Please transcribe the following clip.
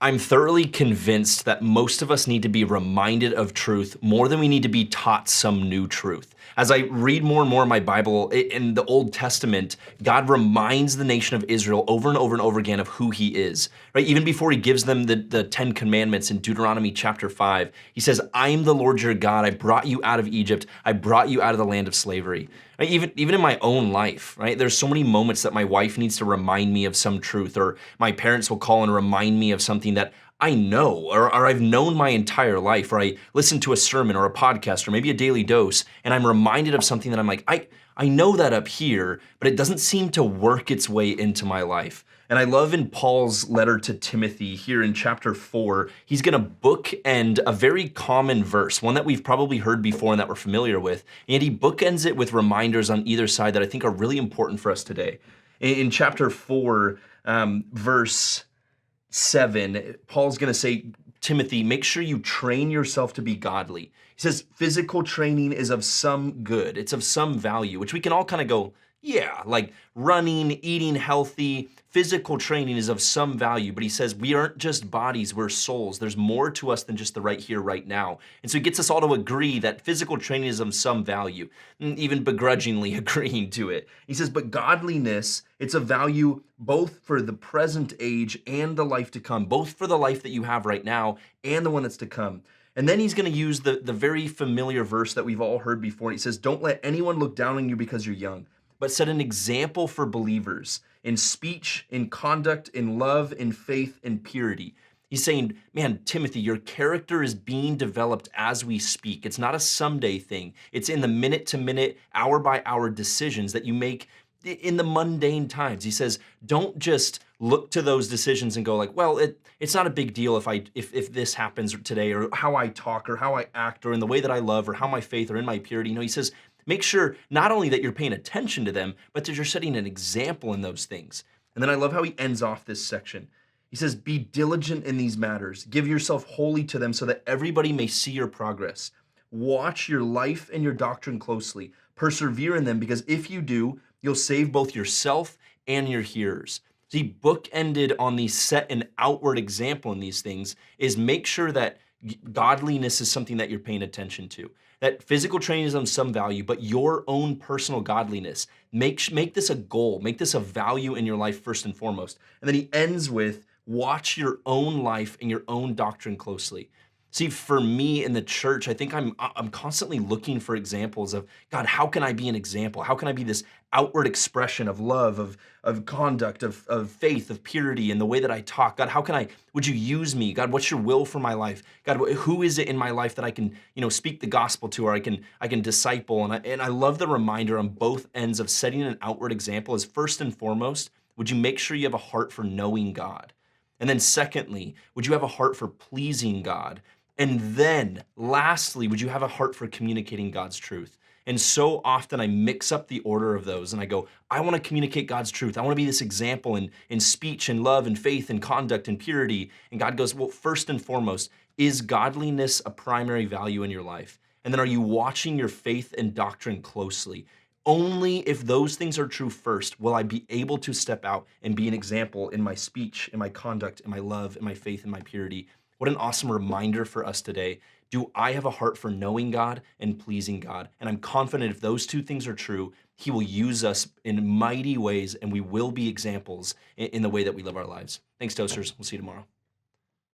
I'm thoroughly convinced that most of us need to be reminded of truth more than we need to be taught some new truth. As I read more and more in my Bible, in the Old Testament, God reminds the nation of Israel over and over and over again of who he is, right? Even before he gives them the 10 commandments in Deuteronomy chapter 5, he says, I am the Lord your God. I brought you out of Egypt. I brought you out of the land of slavery. Right? Even in my own life, right? There's so many moments that my wife needs to remind me of some truth, or my parents will call and remind me of something that I know, or I've known my entire life, or I listen to a sermon or a podcast or maybe a daily dose, and I'm reminded of something that I'm like, I know that up here, but it doesn't seem to work its way into my life. And I love in Paul's letter to Timothy here in chapter 4, he's going to bookend a very common verse, one that we've probably heard before and that we're familiar with. And he bookends it with reminders on either side that I think are really important for us today. In chapter 4, verse 7, Paul's going to say, Timothy, make sure you train yourself to be godly. He says physical training is of some good. It's of some value, which we can all kind of go, yeah, like running, eating healthy, physical training is of some value. But he says we aren't just bodies, we're souls. There's more to us than just the right here, right now. And so he gets us all to agree that physical training is of some value, even begrudgingly agreeing to it. He says, but godliness, it's of value both for the present age and the life to come, both for the life that you have right now and the one that's to come. And then he's going to use the very familiar verse that we've all heard before. He says, don't let anyone look down on you because you're young, but set an example for believers in speech, in conduct, in love, in faith, in purity. He's saying, man, Timothy, your character is being developed as we speak. It's not a someday thing. It's in the minute to minute, hour by hour decisions that you make in the mundane times. He says, don't just look to those decisions and go like, well, it's not a big deal if this happens today, or how I talk, or how I act, or in the way that I love, or how my faith, or in my purity. He says, make sure not only that you're paying attention to them, but that you're setting an example in those things. And then I love how he ends off this section. He says, be diligent in these matters. Give yourself wholly to them so that everybody may see your progress. Watch your life and your doctrine closely. Persevere in them, because if you do, you'll save both yourself and your hearers. So he bookended on the set an outward example in these things is make sure that godliness is something that you're paying attention to. That physical training is of some value, but your own personal godliness, make this a goal, make this a value in your life first and foremost. And then he ends with, watch your own life and your own doctrine closely. See, for me in the church, I think I'm constantly looking for examples of, God, how can I be an example? How can I be this outward expression of love, of conduct, of faith, of purity in the way that I talk? God, would you use me? God, what's your will for my life? God, who is it in my life that I can, speak the gospel to, or I can disciple? And I love the reminder on both ends of setting an outward example is first and foremost, would you make sure you have a heart for knowing God? And then secondly, would you have a heart for pleasing God? And then lastly, would you have a heart for communicating God's truth? And so often I mix up the order of those and I go, I want to communicate God's truth. I want to be this example in speech and love and faith and conduct and purity. And God goes, well, first and foremost, is godliness a primary value in your life? And then are you watching your faith and doctrine closely? Only if those things are true first will I be able to step out and be an example in my speech, in my conduct, in my love, in my faith, in my purity. What an awesome reminder for us today. Do I have a heart for knowing God and pleasing God? And I'm confident if those two things are true, he will use us in mighty ways and we will be examples in the way that we live our lives. Thanks, Toasters. We'll see you tomorrow.